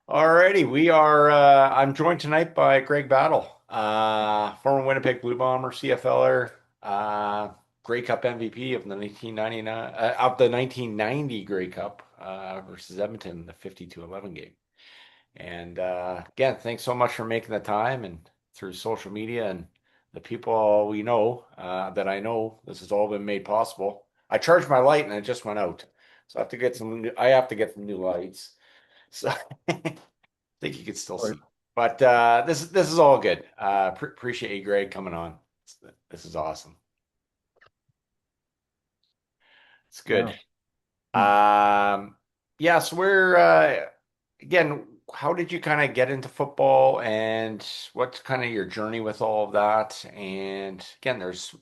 Alrighty, we are. I'm joined tonight by Greg Battle, former Winnipeg Blue Bomber, CFLer, Grey Cup MVP of the 1999 of the 1990 Grey Cup versus Edmonton, the 52-11 game. And again, thanks so much for making the time and through social media and the people we know that I know. This has all been made possible. I charged my light and it just went out, so I have to get some. I have to get some new lights. So. Think you could still Or, see. But this is all good. Appreciate you, Greg, coming on. This is awesome. It's good. yeah. Hmm. Um, yeah, so we're again, how did you kind of get into football and what's kind of your journey with all of that? And again, there's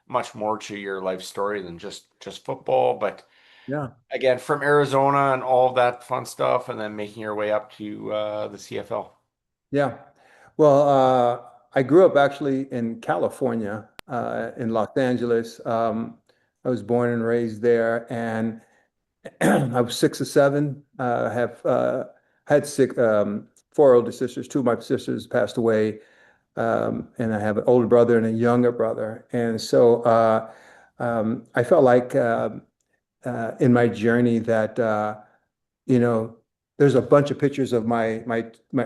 much more to your life story than just football, but Yeah. again, from Arizona and all of that fun stuff, and then making your way up to the CFL. Yeah. Well, I grew up actually in California, in Los Angeles. I was born and raised there, and I was 6 or 7. Have had four older sisters. Two of my sisters passed away, and I have an older brother and a younger brother. And so I felt like in my journey that you know, there's a bunch of pictures of my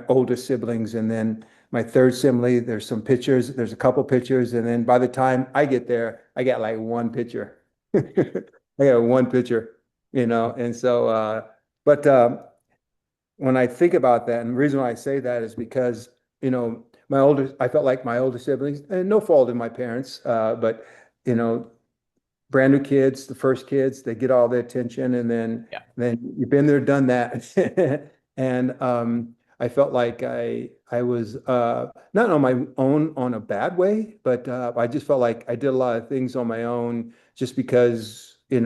oldest siblings, and then my third sibling, there's some pictures, there's a couple pictures, and then by the time I get there, I got like one picture. I got one picture, and so but when I think about that, and the reason why I say that is because, I felt like my older siblings, and no fault in my parents, but you know, brand new kids, the first kids, they get all the attention, and then Yeah. then you've been there, done that. And I felt like I was not on my own on a bad way, but I just felt like I did a lot of things on my own just because, I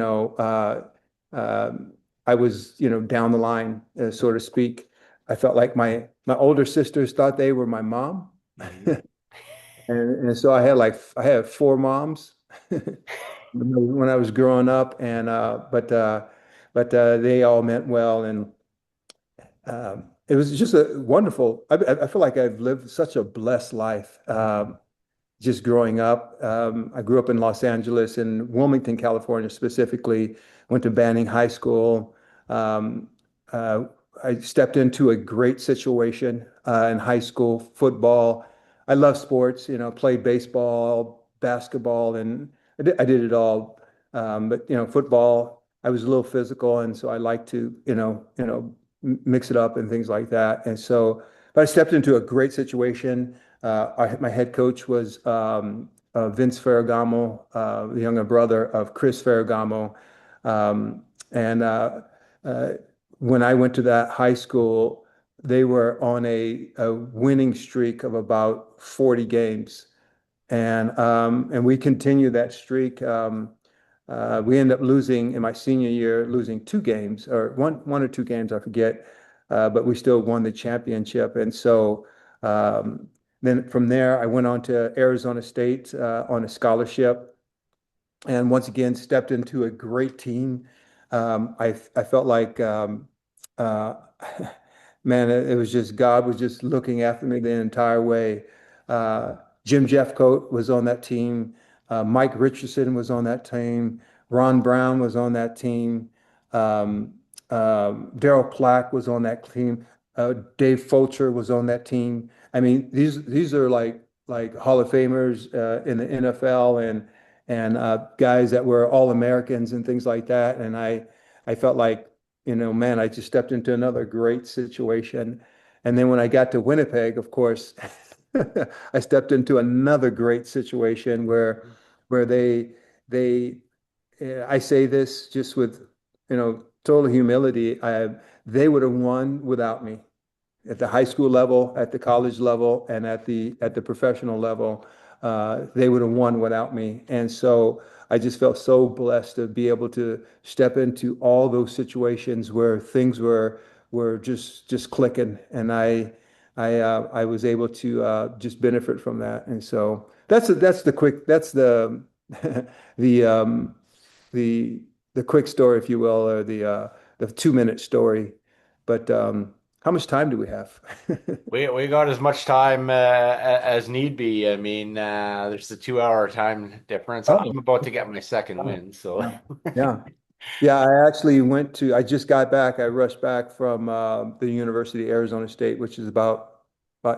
was, down the line, so to speak. I felt like my older sisters thought they were my mom. Mhm. And so I had four moms when I was growing up, and but they all meant well, and it was just a wonderful. I feel like I've lived such a blessed life. Just growing up, I grew up in Los Angeles, in Wilmington, California, specifically. Went to Banning High School. Um, uh, I stepped into a great situation in high school football. I love sports, played baseball, basketball, and I did it all. But football, I was a little physical, and so I like to, mix it up and things like that. And so, but I stepped into a great situation. My head coach was Vince Ferragamo, the younger brother of Chris Ferragamo. And uh, when I went to that high school, they were on a winning streak of about 40 games. And we continued that streak. We ended up losing in my senior year, losing 2 games or one or 2 games, I forget. But we still won the championship. And so then from there, I went on to Arizona State on a scholarship, and once again stepped into a great team. I felt like, uh, man, it was just God was just looking after me the entire way. Jim Jeffcoat was on that team. Mike Richardson was on that team. Ron Brown was on that team. Um, Daryl Plack was on that team. Dave Fulcher was on that team. I mean, these are like Hall of Famers in the NFL, and guys that were all Americans and things like that. And I felt like, man, I just stepped into another great situation. And then when I got to Winnipeg, of course, I stepped into another great situation where I say this just with, total humility. They would have won without me at the high school level, at the college level, and at the professional level. They would have won without me. And so I just felt so blessed to be able to step into all those situations where things were just clicking, and I was able to just benefit from that. And so that's the the the quick story, if you will, or the 2-minute story. But how much time do we have? We got as much time as need be. I mean, there's the 2 hour time difference. Oh, I'm about to get my second wow. win, so Yeah. Yeah. Yeah, I actually I just got back. I rushed back from the University of Arizona State, which is about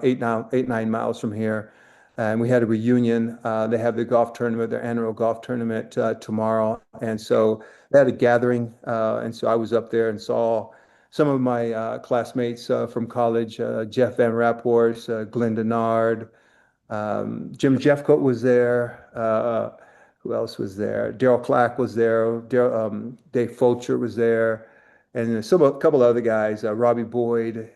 8, 9 miles from here. And we had a reunion. They have the golf tournament, their annual golf tournament tomorrow. And so they had a gathering. And so I was up there and saw some of my classmates from college, Jeff Van Rapport, Glenn Denard, Jim Jeffcoat was there. Who else was there? Daryl Clack was there. Dave Fulcher was there, and a couple other guys. Robbie Boyd.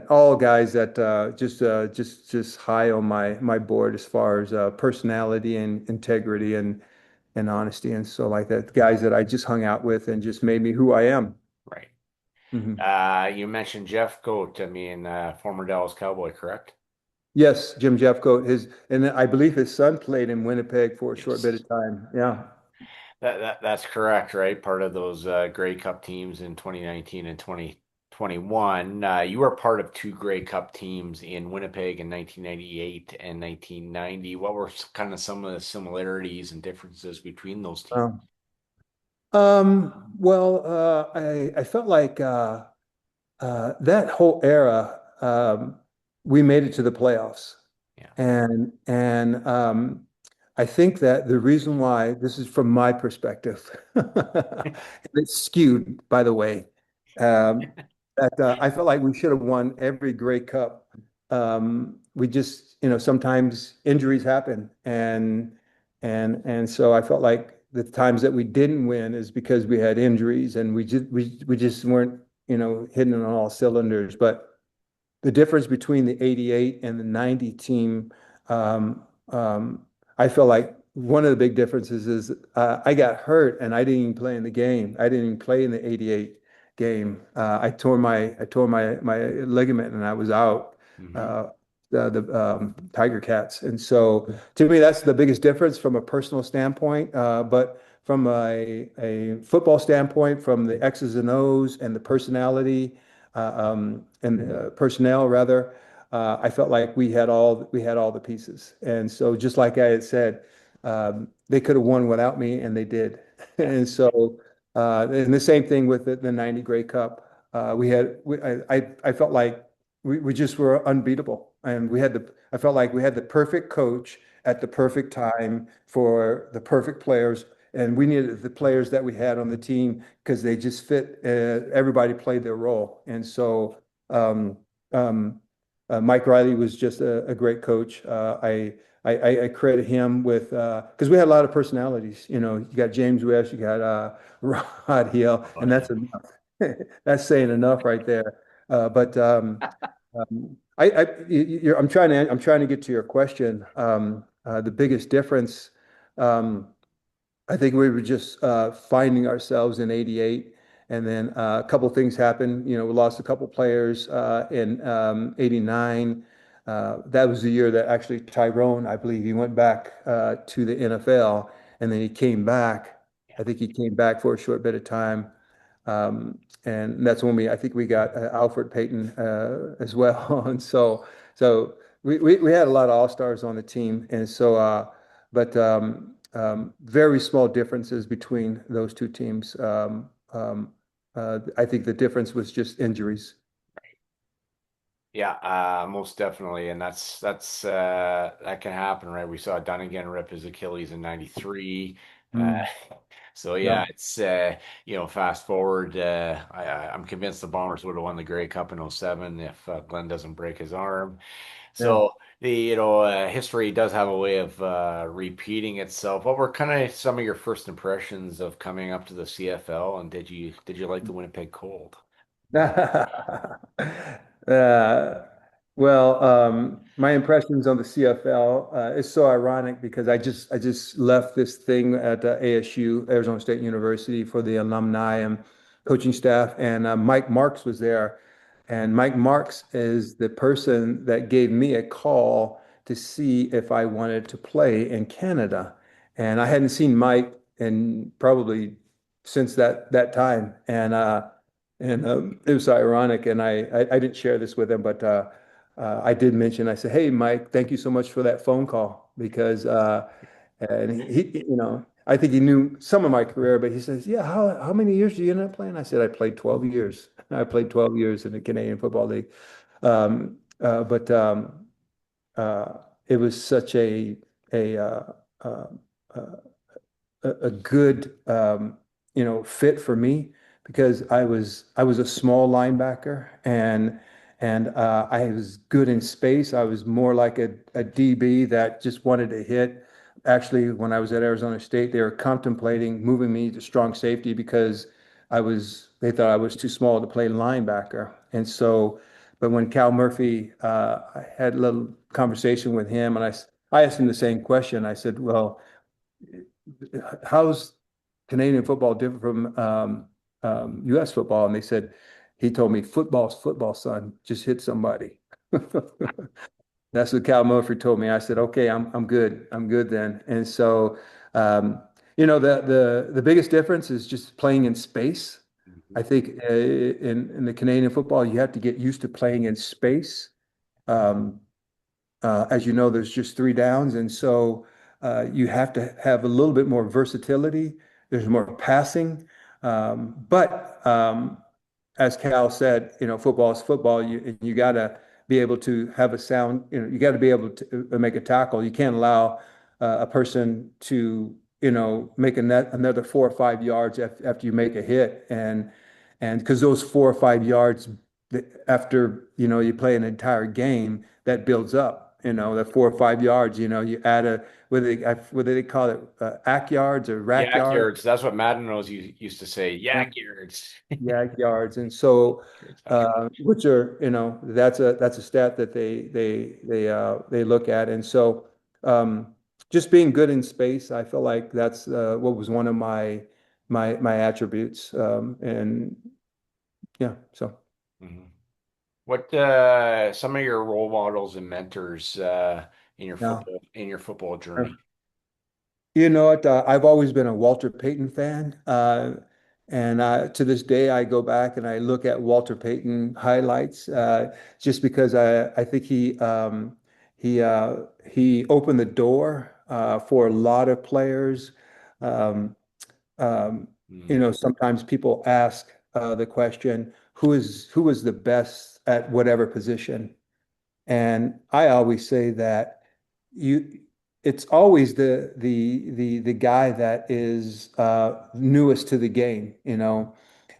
All guys that just high on my board as far as personality and integrity and honesty and so like that. Guys that I just hung out with and just made me who I am. right. Mhm. You mentioned Jeff Goat. I mean, former Dallas Cowboy, correct? Yes, Jim Jeffcoat. And I believe his son played in Winnipeg for a short bit Yes. of time. Yeah. That's correct, right? Part of those Grey Cup teams in 2019 and 2021. You were part of two Grey Cup teams in Winnipeg in 1998 and 1990. What were kind of some of the similarities and differences between those teams? Wow. Well, I felt like that whole era, we made it to the playoffs. Yeah. And I think that the reason why, this is from my perspective, it's skewed, by the way, um, that I felt like we should have won every Grey Cup. We just, sometimes injuries happen, and so I felt like the times that we didn't win is because we had injuries, and we just weren't, hitting on all cylinders. But the difference between the 88 and the 90 team, um, I feel like one of the big differences is I got hurt and I didn't even play in the game. I didn't even play in the 88 game. I tore my ligament and I was out. Hmm. Uh, the Tiger Cats, and so to me that's the biggest difference from a personal standpoint. But from a football standpoint, from the X's and O's and the personality and personnel rather. I felt like we had all the pieces, and so just like I had said, they could have won without me, and they did. Yeah. And so, and the same thing with the '90 Grey Cup. I felt like we just were unbeatable, and I felt like we had the perfect coach at the perfect time for the perfect players. And we needed the players that we had on the team because they just fit. Everybody played their role, and so um, um, Mike Riley was just a great coach. I credit him with because we had a lot of personalities. You got James West, you got Rod Hill, Oh, and yeah. that's enough. That's saying enough right there. But I'm trying to get to your question. The biggest difference. I think we were just finding ourselves in '88, and then a couple of things happened. We lost a couple players in '89. That was the year that actually Tyrone, I believe, he went back to the NFL, and then he came back. Yeah. I think he came back for a short bit of time, and that's when I think we got Alfred Payton as well. And so we had a lot of all-stars on the team, and so but very small differences between those two teams. I think the difference was just injuries. Yeah, most definitely, and that can happen, right? We saw Dunnigan rip his Achilles in '93. Uh, Mm, so yeah, yeah. it's fast forward. I'm convinced the Bombers would have won the Grey Cup in '07 if Glenn doesn't break his arm. Yeah. So the history does have a way of repeating itself. What were kind of some of your first impressions of coming up to the CFL, and did you like the Winnipeg Cold? Uh, well, my impressions on the CFL is so ironic because I just left this thing at ASU, Arizona State University, for the alumni and coaching staff, and Mike Marks was there, and Mike Marks is the person that gave me a call to see if I wanted to play in Canada, and I hadn't seen Mike in probably since that time, and And it was ironic, and I didn't share this with him, but I did mention. I said, "Hey, Mike, thank you so much for that phone call because and I think he knew some of my career, but he says, "Yeah, how many years do you end up playing?" I said, "I played 12 years. I played 12 years in the Canadian Football League." But uh, it was such a uh, uh, a good fit for me because I was a small linebacker and I was good in space. I was more like a DB that just wanted to hit. Actually, when I was at Arizona State, they were contemplating moving me to strong safety because they thought I was too small to play linebacker. And so, but when Cal Murphy, I had a little conversation with him and I asked him the same question. I said, well, how's Canadian football different from U.S. football? And they said, he told me, football's football, son. Just hit somebody. That's what Cal Murphy told me. I said, okay, I'm good. I'm good then. And so, um, the biggest difference is just playing in space. Mhm. I think in the Canadian football, you have to get used to playing in space. Um, as you know, there's just three downs, and so you have to have a little bit more versatility. There's more passing, but as Cal said, football is football. You got to be able to have a sound. You got to be able to make a tackle. You can't allow a person to make another 4 or 5 yards after you make a hit, and because those 4 or 5 yards after you play an entire game that builds up. That 4 or 5 yards. You add what do they call it? Ack yards or rack Yak yards. yards. That's what Madden knows. You used to say yak yards. Yards. And so, Yards, that's right. which are, that's a stat that they look at. And so, just being good in space, I feel like that's what was one of my attributes. And yeah, so Mhm. What some of your role models and mentors yeah. in your football journey? You know what? I've always been a Walter Payton fan. And to this day, I go back and I look at Walter Payton highlights just because I think he opened the door for a lot of players. Um, um, Mm, Sometimes people ask the question, who is the best at whatever position? And I always say that you it's always the guy that is newest to the game,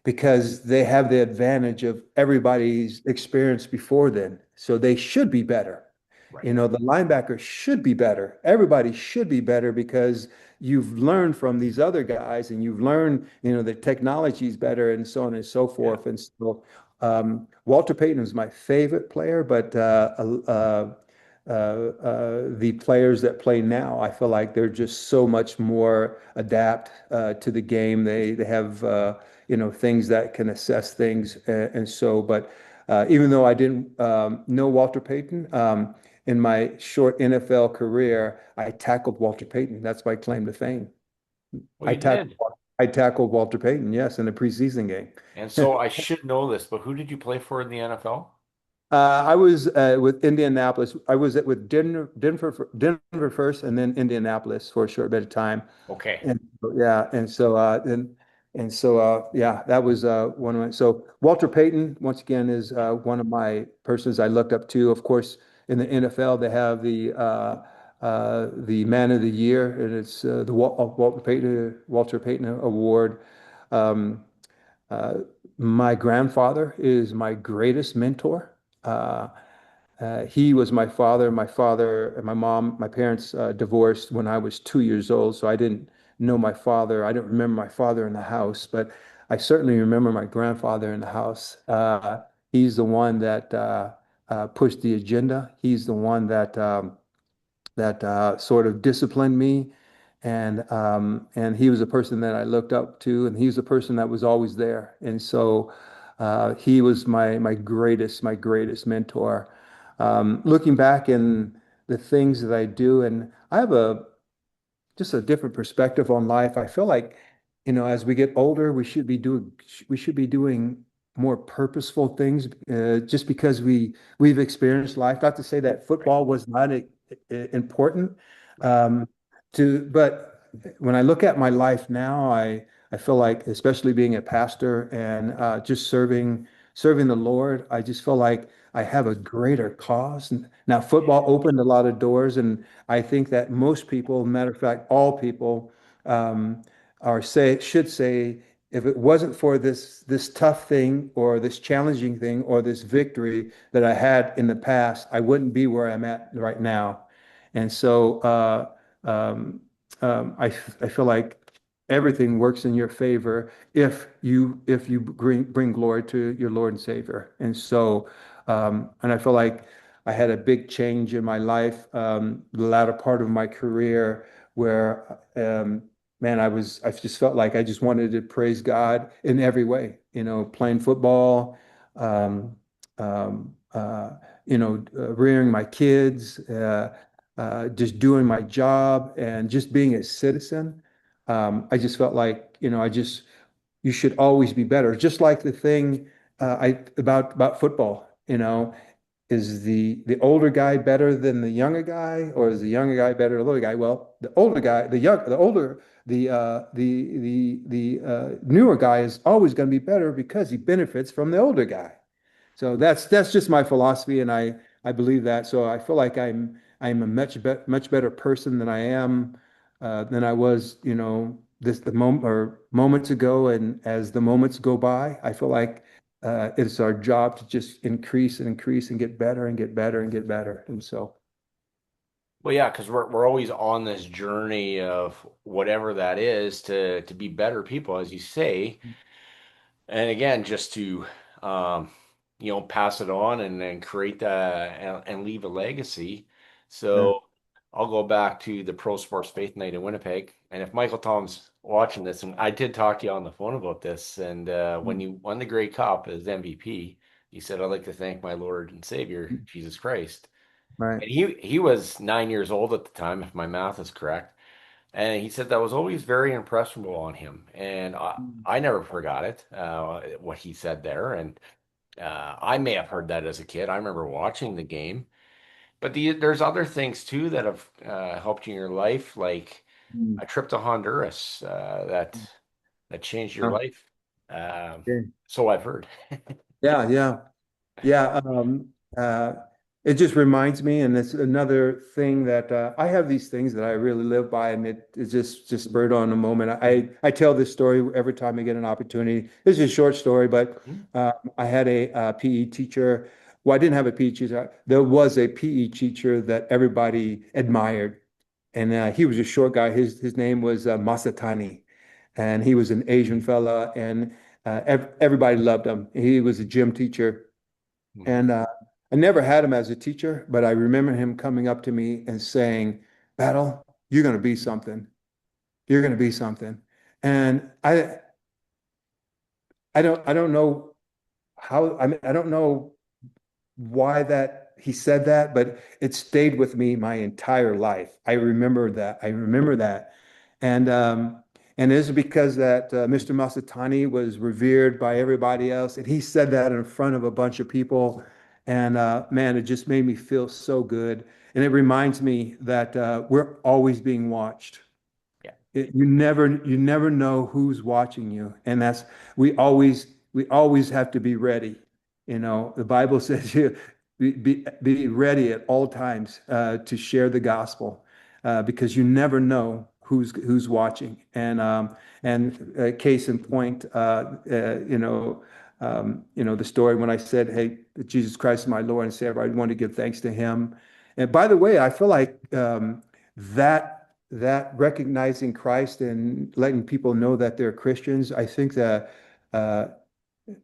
because they have the advantage of everybody's experience before then. So they should be better. right. The linebacker should be better. Everybody should be better because you've learned from these other guys and you've learned, the technology is better and so on and so Yeah. forth. And so Walter Payton is my favorite player, but the players that play now, I feel like they're just so much more adapt to the game. They have things that can assess things, and so. But even though I didn't know Walter Payton, in my short NFL career, I tackled Walter Payton. That's my claim to fame. Well, I you tackled did. I tackled Walter Payton, yes, in a preseason game. And so I should know this, but who did you play for in the NFL? I was with Indianapolis. I was with Denver first, and then Indianapolis for a short bit of time. Okay. And yeah, yeah, that was one of my. So Walter Payton, once again, is one of my persons I looked up to. Of course, in the NFL, they have the Man of the Year, and it's the Walter Payton Award. Um, uh, my grandfather is my greatest mentor. Uh, he was my father. My father and my mom, my parents divorced when I was 2 years old, so I didn't know my father. I don't remember my father in the house, but I certainly remember my grandfather in the house. He's the one that pushed the agenda. He's the one that sort of disciplined me. And he was a person that I looked up to, and he was a person that was always there. And so he was my greatest mentor. Looking back in the things that I do, and I have a just a different perspective on life. I feel like, as we get older, we should be doing more purposeful things, just because we've experienced life. Not to say that Right. football was not important, Right. um, but when I look at my life now, I feel like, especially being a pastor and just serving the Lord, I just feel like I have a greater cause. Now, football opened a lot of doors, and I think that most people, matter of fact, all people, um, should say, if it wasn't for this tough thing or this challenging thing or this victory that I had in the past, I wouldn't be where I'm at right now. And so um, I feel like everything works in your favor if you bring glory to your Lord and Savior. And so and I feel like I had a big change in my life, the latter part of my career, where man, I just felt like I just wanted to praise God in every way, playing football, um, um, uh, rearing my kids, just doing my job and just being a citizen. I just felt like, you should always be better. Just like the thing I about football, is the older guy better than the younger guy, or is the younger guy better than the older guy? Well, the older guy, the older, the newer guy is always going to be better because he benefits from the older guy. So that's just my philosophy, and I believe that. So I feel like I'm a much better person than I am than I was, this the moment or moments ago. And as the moments go by, I feel like it's our job to just increase and increase and get better and get better and get better. And so, Well, yeah, because we're always on this journey of whatever that is to be better people, as you say. And again, just to um, pass it on and then create and leave a legacy. yeah. So I'll go back to the Pro Sports Faith Night in Winnipeg. And if Michael Tom's watching this, and I did talk to you on the phone about this, and when you won the Grey Cup as MVP, you said, "I'd like to thank my Lord and Savior, Jesus Christ." Right. And he was 9 years old at the time, if my math is correct. And he said that was always very impressionable on him. And I never forgot it, what he said there. And I may have heard that as a kid. I remember watching the game. But there's other things too that have helped you in your life, like Mm. a trip to Honduras that changed your Oh, life. Um, okay. so I've heard. Yeah, yeah. Yeah, it just reminds me, and it's another thing that I have these things that I really live by, and it's just spurred on a moment. I tell this story every time I get an opportunity. This is a short story, but I had a PE teacher. Well, I didn't have a PE teacher. There was a PE teacher that everybody admired, and he was a short guy. His name was Masatani, and he was an Asian fella, and everybody loved him. He was a gym teacher. Mhm. And I never had him as a teacher, but I remember him coming up to me and saying, Battle, you're going to be something. You're going to be something. And I don't know how, I mean, I don't know why that he said that, but it stayed with me my entire life. I remember that. I remember that. And and this is because that Mr. Masatani was revered by everybody else, and he said that in front of a bunch of people. And man, it just made me feel so good. And it reminds me that we're always being watched. Yeah. You never know who's watching you, and we always have to be ready. The Bible says you be ready at all times to share the gospel, because you never know who's watching. And case in point, the story when I said, "Hey, Jesus Christ is my Lord and Savior," I want to give thanks to Him. And by the way, I feel like that recognizing Christ and letting people know that they're Christians, I think that uh,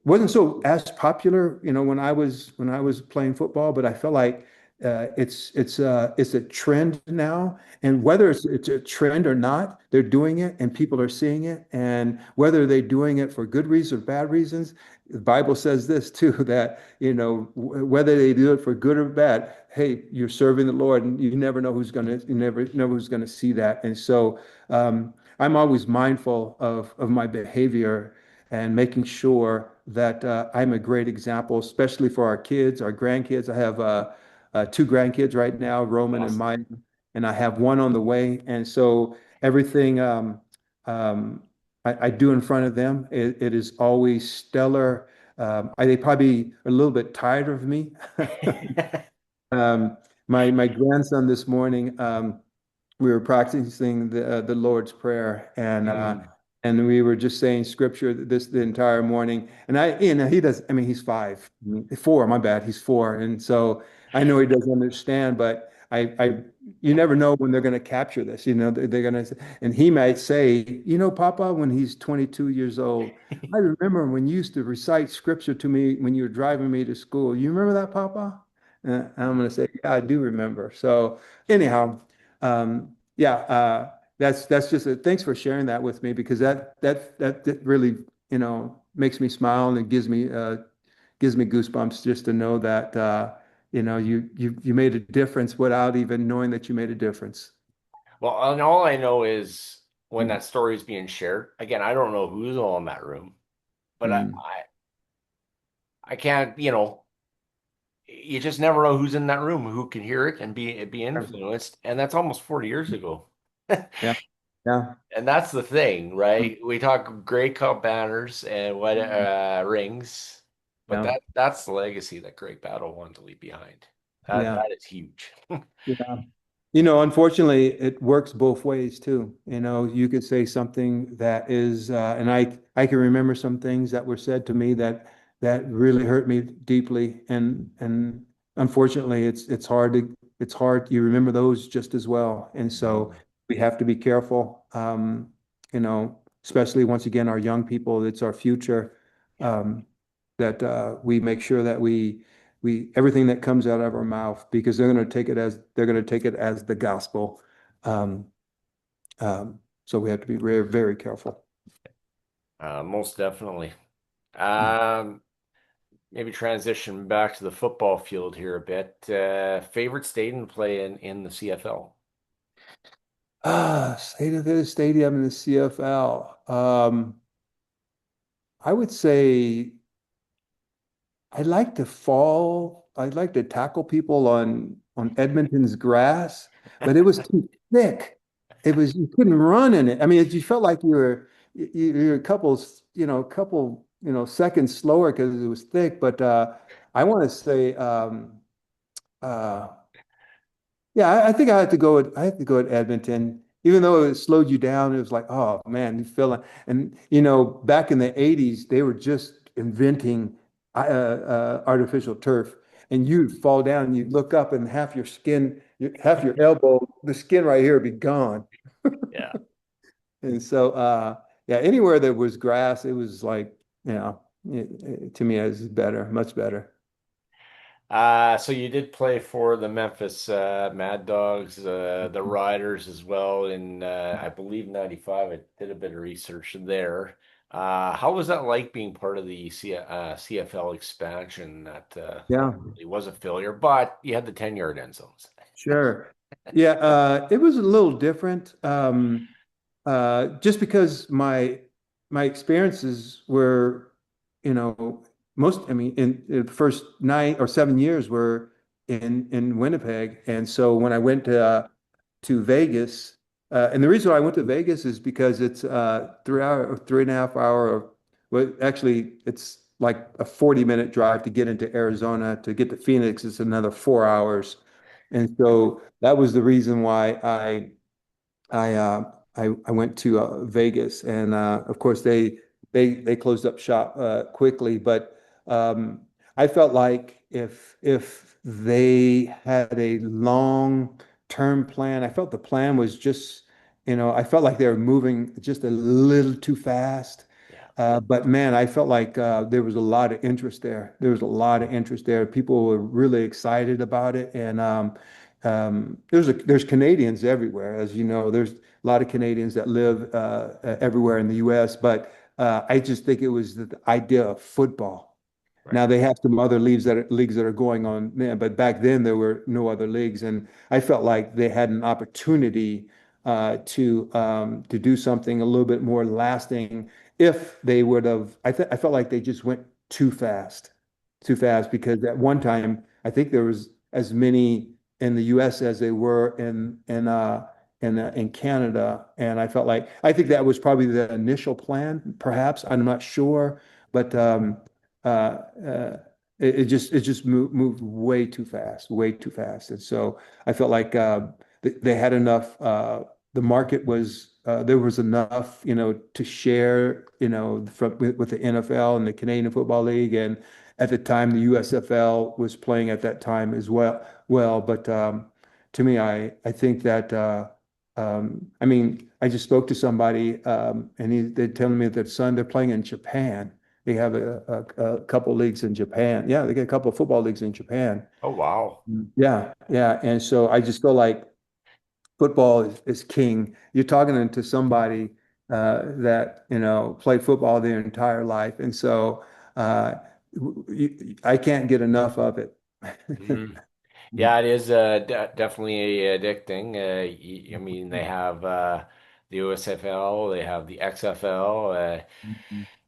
wasn't so as popular, when I was playing football, but I feel like it's a trend now, and whether it's a trend or not, they're doing it, and people are seeing it, and whether they're doing it for good reasons or bad reasons, the Bible says this too, that whether they do it for good or bad, hey, you're serving the Lord, and you never know who's gonna see that, and so I'm always mindful of my behavior and making sure that I'm a great example, especially for our kids, our grandkids. I have two grandkids right now, Roman and Awesome. Mike, and I have one on the way. And so everything um, I do in front of them, it is always stellar. They probably are a little bit tired of me. Um, my grandson this morning, we were practicing the Lord's Prayer, Mm. and we were just saying scripture this the entire morning. And he does. I mean, he's five, four. My bad, he's four, and so I know he doesn't understand, but you never know when they're going to capture this. They're going to, and he might say, Papa, when he's 22 years old, I remember when you used to recite scripture to me when you were driving me to school. You remember that, Papa? I'm going to say, yeah, I do remember. So anyhow. Yeah, that's just thanks for sharing that with me because that really, makes me smile and it gives me goosebumps just to know that you made a difference without even knowing that you made a difference. Well, and all I know is when Mm, that story is being shared, again, I don't know who's all in that room, but mm, I can't, you just never know who's in that room, who can hear it and be influenced. And that's almost 40 years ago. yeah, yeah, And that's the thing, right? We talk Grey Cup banners and what rings, but yeah, that's the legacy that Greg Battle wanted to leave behind. That yeah. that is huge. Yeah. Unfortunately, it works both ways too. You could say something that is, and I can remember some things that were said to me that really hurt me deeply, and unfortunately, it's hard. You remember those just as well, and so Mhm. we have to be careful. Especially once again, our young people. It's our future. Yeah. Um, that we make sure that we everything that comes out of our mouth because they're going to take it as the gospel. Um, so we have to be very, very careful. Most definitely. Um, Maybe transition back to the football field here a bit. Favorite stadium to play in the CFL? State of the stadium in the CFL. I would say I'd like to tackle people on Edmonton's grass, but it was too thick. You couldn't run in it. I mean, you felt like you were a couple seconds slower because it was thick. But I want to say, uh, yeah, I think I had to go with Edmonton. Even though it slowed you down, it was like, oh man, you feel it. And back in the 80s, they were just inventing artificial turf. And you'd fall down and you'd look up and half your skin, half your elbow, the skin right here would be gone. Yeah. And so yeah, anywhere that was grass, it was like, to me it was better, much better. So you did play for the Memphis Mad Dogs, the Riders as well in I believe 95. I did a bit of research there. How was that like being part of the CFL expansion that Yeah. it was a failure, but you had the 10-yard end zones. Sure. Yeah, it was a little different. Just because my experiences were, you know, I mean, in the first 9 or 7 years were in Winnipeg, and so when I went to Vegas, and the reason why I went to Vegas is because it's 3 hour, or 3.5 hour, well, actually, it's like a 40-minute drive to get into Arizona. To get to Phoenix, it's another 4 hours. And so that was the reason why I went to Vegas, and of course they closed up shop quickly. But I felt like if they had a long-term plan, I felt the plan was just, I felt like they were moving just a little too fast. Yeah, But man, I felt like there was a lot of interest there. There was a lot of interest there. People were really excited about it, and there's Canadians everywhere, as you know. There's a lot of Canadians that live everywhere in the U.S., but I just think it was the idea of football. right. Now they have some other leagues that are going on, yeah, but back then there were no other leagues, and I felt like they had an opportunity to do something a little bit more lasting if they would have. I felt like they just went. too fast, too fast because at one time I think there was as many in the U.S. as they were in Canada, and I felt like I think that was probably the initial plan. Perhaps I'm not sure, but uh, uh, it just moved way too fast, and so I felt like they had enough. The market was there was enough, to share, with the NFL and the Canadian Football League, and at the time the USFL was playing at that time as well. Well, but to me, I think that I mean, I just spoke to somebody, and they're telling me that son, they're playing in Japan. They have a couple leagues in Japan. Yeah, they get a couple of football leagues in Japan. Oh, wow. Yeah, yeah, and so I just feel like football is king. You're talking to somebody that played football their entire life, and so uh, I can't get enough of it. Mhm. Yeah, it is definitely addicting. I mean, they have the USFL, they have the XFL.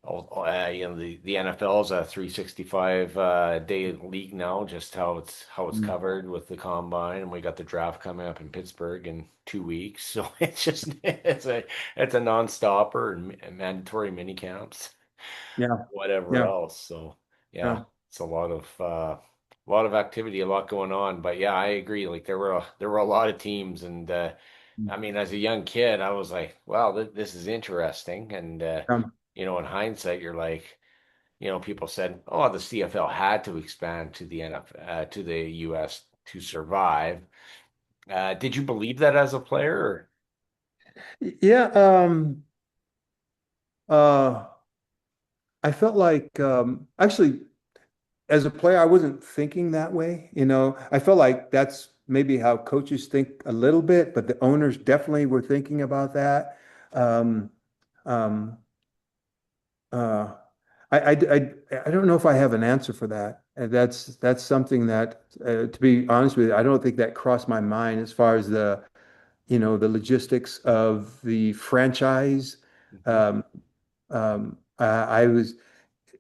The NFL is a 365 day league now, just how it's covered with the combine, and we got the draft coming up in Pittsburgh in 2 weeks. So it's a non-stopper and mandatory mini camps, Yeah, whatever yeah, else. So yeah, yeah. it's a lot of activity, a lot going on. But yeah, I agree. Like there were a lot of teams, and I mean, as a young kid, I was like, wow, this is interesting. And in hindsight, you're like, people said, oh, the CFL had to expand to the to the US to survive. Did you believe that as a player? Or? Yeah, uh, I felt like actually as a player, I wasn't thinking that way. I felt like that's maybe how coaches think a little bit, but the owners definitely were thinking about that. Um, um, uh, I don't know if I have an answer for that. And that's something that, to be honest with you, I don't think that crossed my mind as far as the logistics of the franchise. Mhm. Um, I was,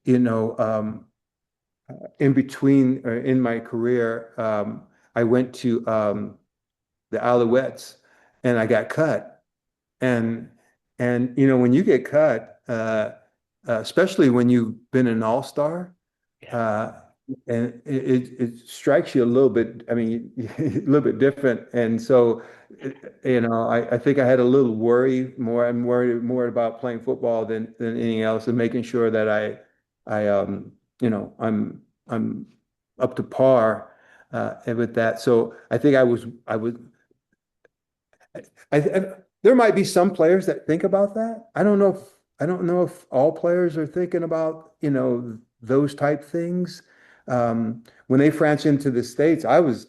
you know, in between or in my career, I went to the Alouettes and I got cut. And when you get cut, especially when you've been an all-star, Yeah. uh, and it strikes you a little bit. I mean, a little bit different. And so, I think I had a little worry more. I'm worried more about playing football than anything else, and making sure that I'm up to par with that. So I think I was there might be some players that think about that. I don't know if all players are thinking about, those type things. When they France into the States, I was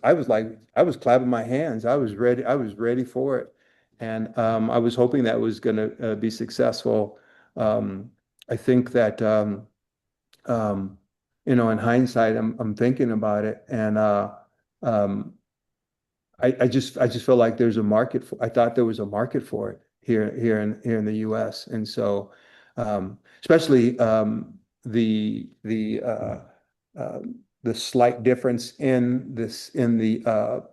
clapping my hands. I was ready for it. And I was hoping that was going to be successful. I think that um, in hindsight, I'm thinking about it, and um, I just feel like there's a market for. I thought there was a market for it here in the U.S. And so, especially the slight difference in the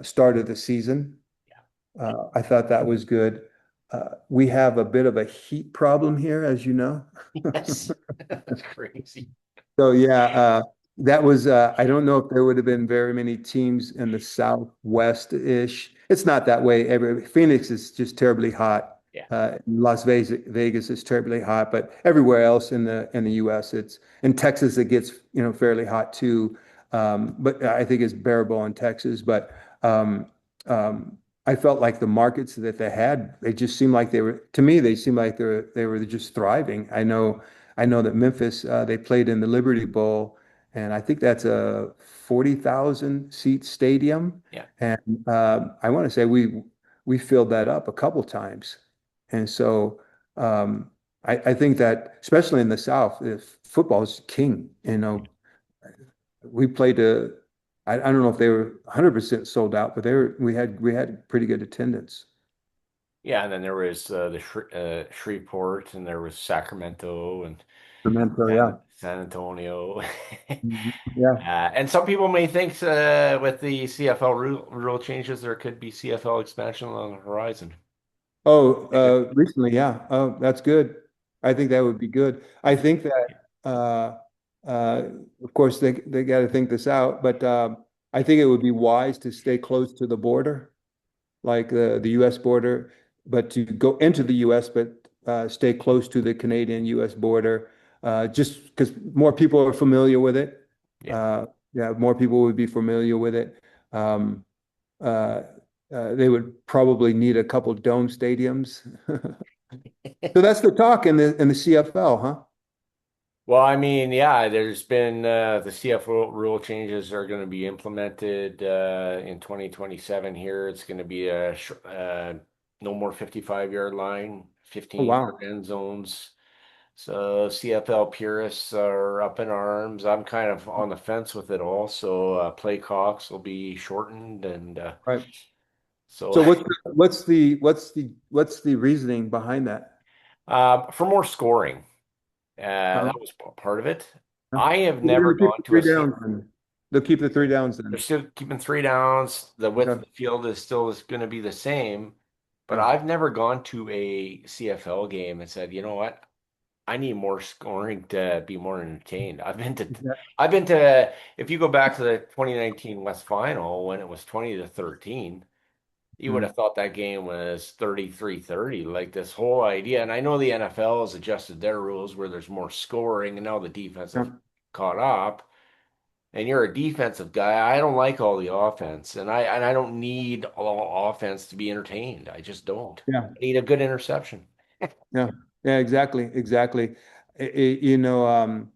start of the season. I thought that was good. We have a bit of a heat problem here, as you know. Yes. That's crazy. So yeah, that was I don't know if there would have been very many teams in the Southwest-ish. It's not that way. Phoenix is just terribly hot. Yeah. Las Vegas is terribly hot, but everywhere else in the US, it's in Texas it gets fairly hot too. But I think it's bearable in Texas. But um, I felt like the markets that they had, they just seemed like to me, they seemed like they were just thriving. I know that Memphis, they played in the Liberty Bowl, and I think that's a 40,000 seat stadium. Yeah. And I want to say we filled that up a couple times. And so I think that, especially in the South, if football is king. We played I don't know if they were 100% sold out, but we had pretty good attendance. Yeah, and then there was the Shreveport, and there was Sacramento, and Memento, and yeah. San Antonio. Mhm. Yeah. And some people may think with the CFL rule changes, there could be CFL expansion on the horizon. Oh, Think it- recently, yeah. Oh, that's good. I think that would be good. I I think, think that, uh, uh, of course, they got to think this out, but I think it would be wise to stay close to the border, like the U.S. border, but to go into the U.S., but stay close to the Canadian-U.S. border, just because more people are familiar with it. yeah. Uh, yeah, more people would be familiar with it. Um, uh, they would probably need a couple dome stadiums. So that's the talk in the CFL, huh? Well, I mean, yeah, there's been the CFL rule changes are going to be implemented in 2027 here. It's going to be no more 55-yard line, Oh 15-yard wow. end zones. So CFL purists are up in arms. I'm kind of on the fence with it all. So play clocks will be shortened, and Right. so So what's the reasoning behind that? for more scoring, Uh, that was part of it. they're I have never gonna keep gone the to three a downs then. They'll keep the three downs They're then. still keeping three downs. The width of Okay. the field is still going to be the same. But Yeah. I've never gone to a CFL game and said, you know what? I need more scoring to be more entertained. Yeah. I've been to, if you go back to the 2019 West Final when it was 20-13, you would Mm. have thought that game was 33-30. Like this whole idea. And I know the NFL has adjusted their rules where there's more scoring and now the defense Yeah. have caught up and you're a defensive guy, I don't like all the offense, and I don't need all offense to be entertained. I just don't. Yeah. I need a good interception. Yeah. Yeah. Exactly. Exactly. Um,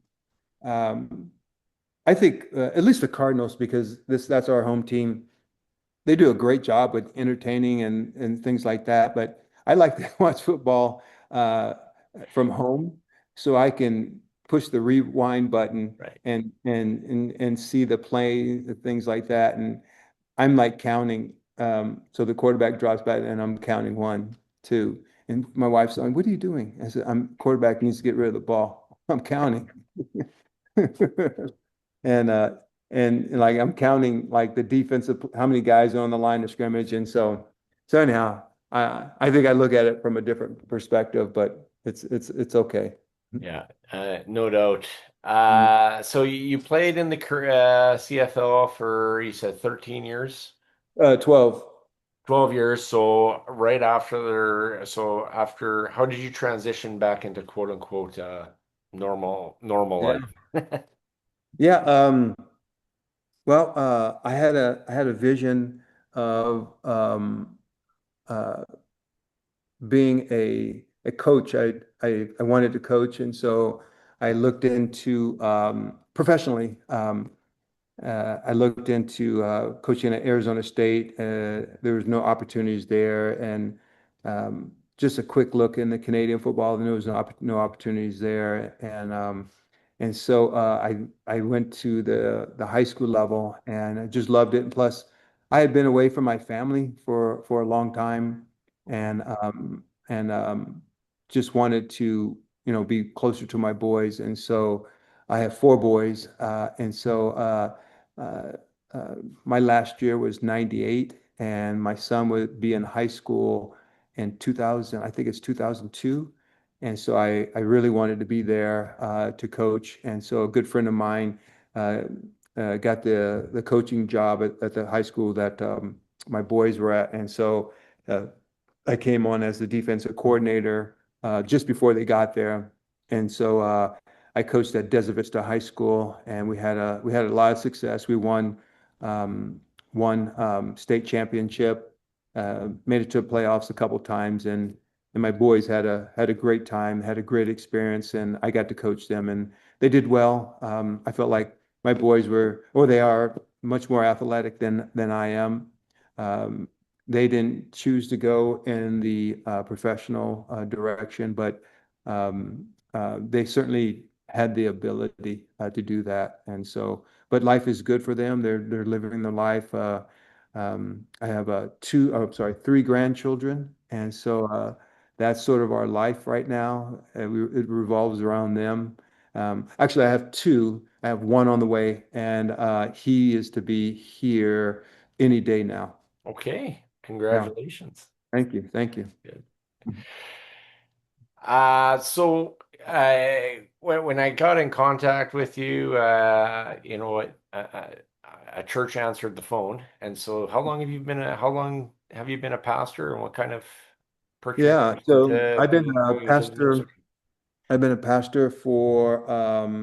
I think at least the Cardinals, because that's our home team. They do a great job with entertaining and things like that. But I like to watch football from home, so I can push the rewind button Right. and see the play, the things like that. And I'm like counting. So the quarterback drops back, and I'm counting one, two. And my wife's going, "What are you doing?" I said, "I'm quarterback needs to get rid of the ball. I'm counting." And like I'm counting like the defensive how many guys are on the line of scrimmage. And so anyhow, I think I look at it from a different perspective, but it's okay. Yeah, no doubt. Mm. So you played in the CFL for, you said 13 years, 12. 12 years. So right after how did you transition back into quote unquote normal Yeah. life? Yeah. Well, I had a vision of uh, being a coach. I wanted to coach, and so I looked into professionally. I looked into coaching at Arizona State. There was no opportunities there, and just a quick look in the Canadian football, there was no opportunities there, and so I went to the high school level, and I just loved it. And plus, I had been away from my family for a long time, and just wanted to be closer to my boys, and so I have four boys, and so. Uh, uh, my last year was 98, and my son would be in high school in 2000, I think it's 2002. And so I really wanted to be there to coach. And so a good friend of mine uh, got the coaching job at the high school that my boys were at. And so uh, I came on as the defensive coordinator just before they got there. And so I coached at Desert Vista High School, and we had a lot of success. We won state championship, made it to the playoffs a couple times, and my boys had a great time, had a great experience, and I got to coach them, and they did well. I felt like my boys were, or they are, much more athletic than I am. Um, they didn't choose to go in the professional direction, but they certainly had the ability to do that. And so, but life is good for them. They're living their life. I have three grandchildren, and so that's sort of our life right now. It revolves around them. Actually, I have two. I have one on the way, and he is to be here any day now. Okay, Yeah. congratulations. Thank you. Thank you. Good. So when I got in contact with you, a church answered the phone, and so how long have you been a pastor, and what kind of perked your Yeah. interest So into I've been a going into the pastor. ministry? I've been a pastor for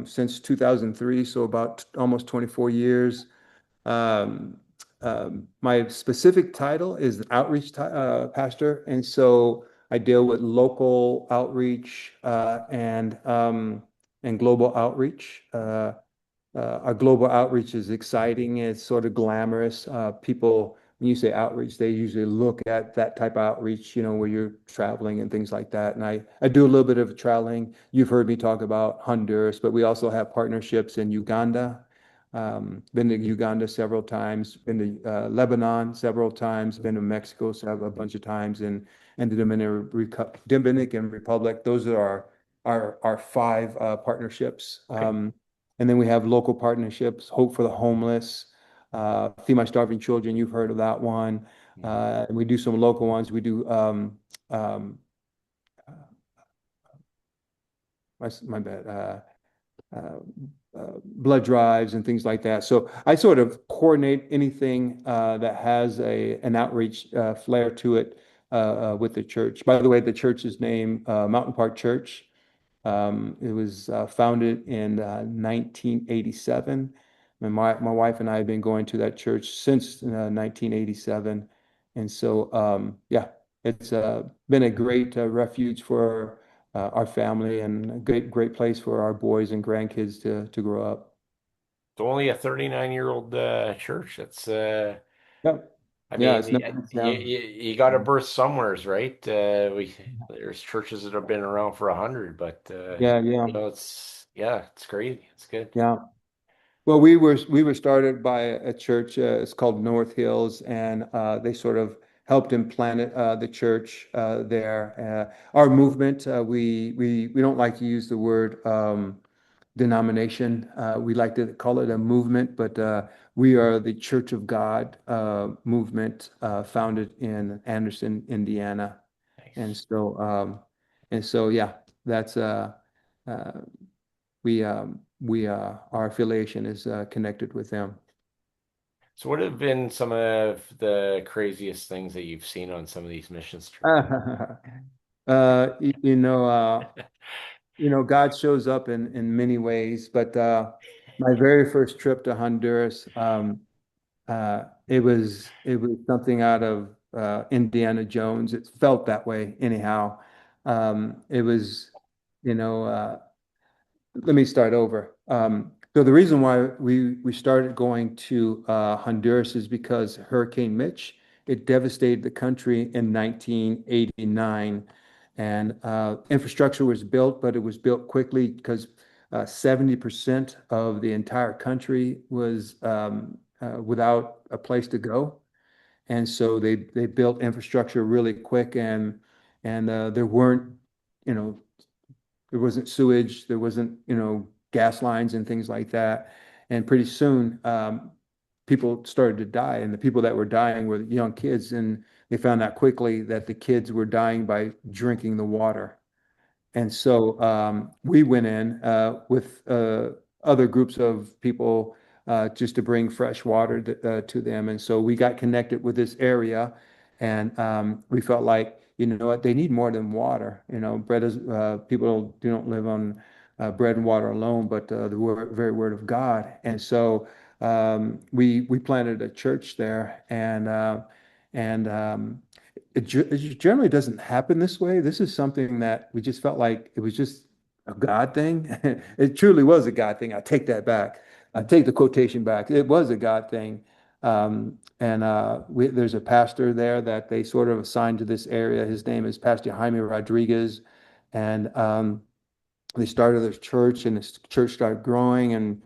since 2003, so about almost 24 years. Um, my specific title is outreach pastor, and so I deal with local outreach and global outreach. Our global outreach is exciting. It's sort of glamorous. People, when you say outreach, they usually look at that type of outreach, where you're traveling and things like that. And I do a little bit of traveling. You've heard me talk about Honduras, but we also have partnerships in Uganda. Been to Uganda several times, been to Lebanon several times, been to Mexico a bunch of times, and the Dominican Republic. Those are our five partnerships. Okay. And then we have local partnerships, Hope for the Homeless, Feed My Starving Children. You've heard of that one. Mhm. And we do some local ones. We do um, my bad. Uh, Blood drives and things like that. So I sort of coordinate anything that has an outreach flair to it with the church. By the way, the church's name, Mountain Park Church. It was founded in 1987. My wife and I have been going to that church since 1987. And so, yeah, it's been a great refuge for our family and a great place for our boys and grandkids to grow up. It's only a 39-year-old church. That's Yeah, I yeah, mean, it's nice. Yeah, you got to birth somewheres, right? There's churches that have been around for 100, but yeah, yeah, it's crazy. It's good. yeah. Well, we were started by a church. It's called North Hills, and they sort of helped implant the church there. Our movement, we don't like to use the word denomination. We like to call it a movement, but we are the Church of God movement founded in Anderson, Indiana, and Nice. so yeah, that's uh, we our affiliation is connected with them. So what have been some of the craziest things that you've seen on some of these missions trips? You, God shows up in many ways, but my very first trip to Honduras, it was something out of Indiana Jones. It felt that way anyhow. It was, you know. Let me start over. So the reason why we started going to Honduras is because Hurricane Mitch, it devastated the country in 1989, and infrastructure was built, but it was built quickly because 70% of the entire country was without a place to go, and so they built infrastructure really quick, and there weren't, you know, there wasn't sewage, there wasn't, gas lines and things like that. And pretty soon, people started to die, and the people that were dying were young kids, and they found out quickly that the kids were dying by drinking the water. And so we went in with other groups of people just to bring fresh water to them. And so we got connected with this area, and we felt like, you know what, they need more than water. Bread is people don't live on bread and water alone, but the very word of God. And so we planted a church there, and it generally doesn't happen this way. This is something that we just felt like it was just a God thing. It truly was a God thing. I take that back. I take the quotation back. It was a God thing. And there's a pastor there that they sort of assigned to this area. His name is Pastor Jaime Rodriguez. And they started their church, and this church started growing, and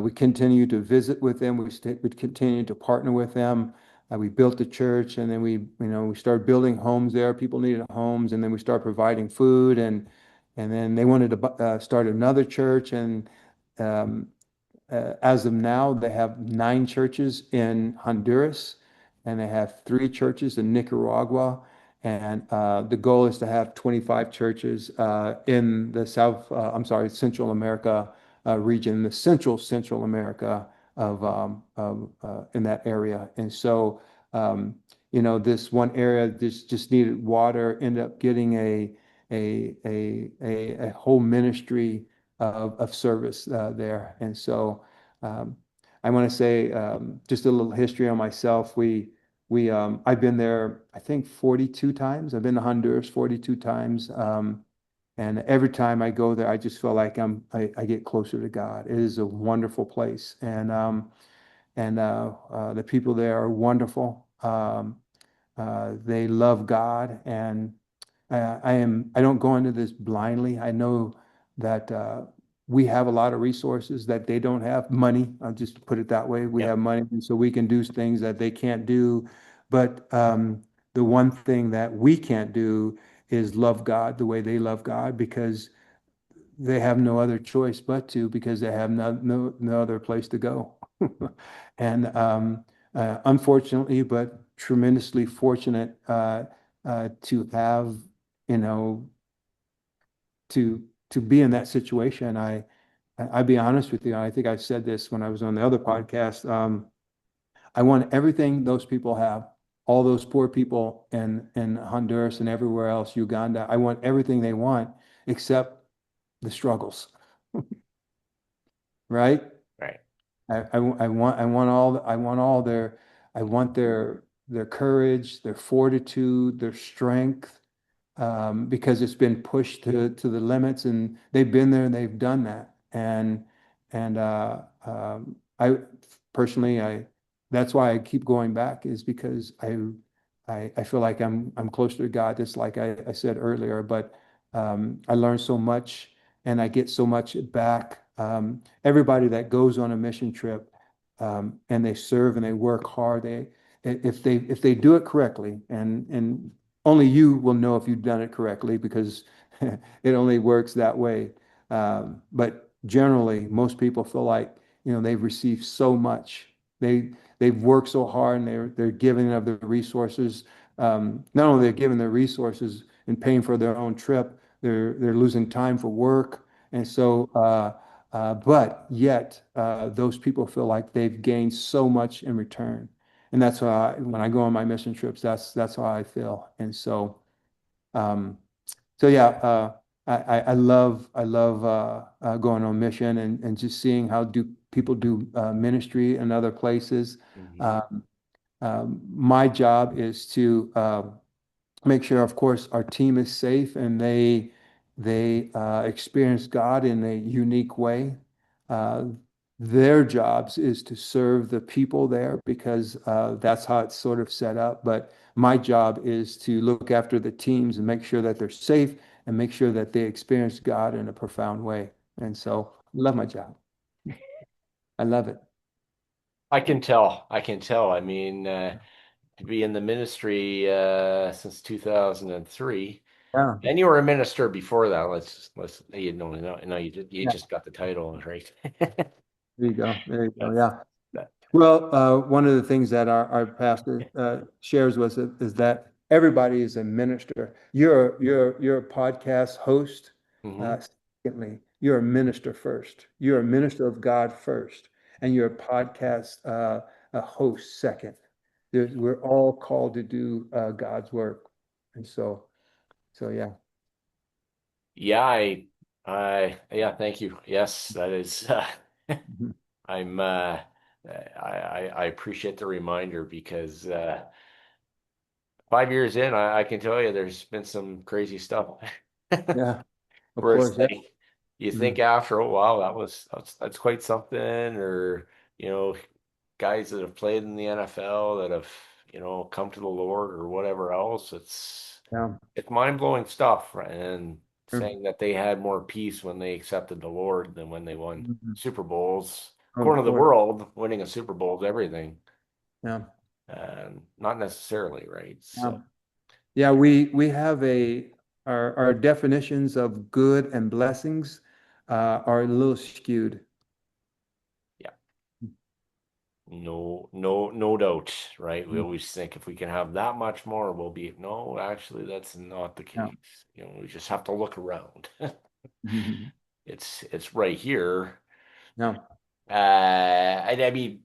we continued to visit with them. We continued to partner with them. We built the church, and then we started building homes there. People needed homes, and then we started providing food, and then they wanted to start another church, and um, as of now, they have 9 churches in Honduras, and they have 3 churches in Nicaragua. And the goal is to have 25 churches in the I'm sorry, Central America region, the Central America in that area. And so, um, this one area just needed water, ended up getting a whole ministry of service there. And so I want to say just a little history on myself. I've been there, I think 42 times. I've been to Honduras 42 times. And every time I go there, I just feel like I get closer to God. It is a wonderful place. And the people there are wonderful. They love God, and I don't go into this blindly. I know that we have a lot of resources that they don't have. Money, I'll just put it that way. We Yep. have money, and so we can do things that they can't do. But the one thing that we can't do is love God the way they love God, because they have no other choice but to, because they have no other place to go. And unfortunately, but tremendously fortunate to have, you know, to be in that situation. I'll be honest with you. I think I said this when I was on the other podcast. I want everything those people have, all those poor people in Honduras and everywhere else, Uganda. I want everything they want, except the struggles, right? Right. I want all their, I want their courage, their fortitude, their strength, because it's been pushed to the limits, and they've been there and they've done that. And I personally, that's why I keep going back, is because I feel like I'm closer to God, just like I said earlier. But I learn so much, and I get so much back. Everybody that goes on a mission trip, and they serve and they work hard, if they do it correctly, and only you will know if you've done it correctly, because it only works that way. But generally, most people feel like, they've received so much. They've worked so hard, and they're giving of the resources. Not only they're giving their resources and paying for their own trip, they're losing time for work, and so. But yet, those people feel like they've gained so much in return. And that's why when I go on my mission trips, that's how I feel. And um, so yeah, I love going on mission, and just seeing how do people do ministry in other places. Hmm. Um, my job is to make sure, of course, our team is safe, and they experience God in a unique way. Uh, their jobs is to serve the people there, because that's how it's sort of set up. But my job is to look after the teams and make sure that they're safe, and make sure that they experience God in a profound way. And so, I love my job. I love it. I can tell. I can tell. I mean, to be in the ministry since 2003, Yeah. and you were a minister before that. Let's you know no no you Yeah. just got the title right. There you go. There you go. That's Yeah. that. Well, one of the things that our pastor shares with us is that everybody is a minister. You're a podcast host. Hmm. Uh, Secondly, you're a minister first. You're a minister of God first, and you're a podcast a host second. We're all called to do God's work, and so yeah. Yeah, yeah, thank you. Yes, that is. Mhm. I'm. I appreciate the reminder because 5 years in, I can tell you there's been some crazy stuff. Yeah, of Where it's course. Yeah. like you Mhm. think after, oh wow, that's quite something, or guys that have played in the NFL that have come to the Lord or whatever else. Yeah. It's mind-blowing stuff, right? And Sure. saying that they had more peace when they accepted the Lord than when they won Mhm. Super Bowls. Of According to the course. world, winning a Super Bowl is everything, Yeah. and not necessarily, right? Yeah. So, Yeah, we have our definitions of good and blessings are a little skewed. Yeah. No doubt, right? We always think if we can have that much more, we'll be. No, actually, that's not the Yeah. case. We just have to look around. Mhm. It's right here. Yeah. I mean,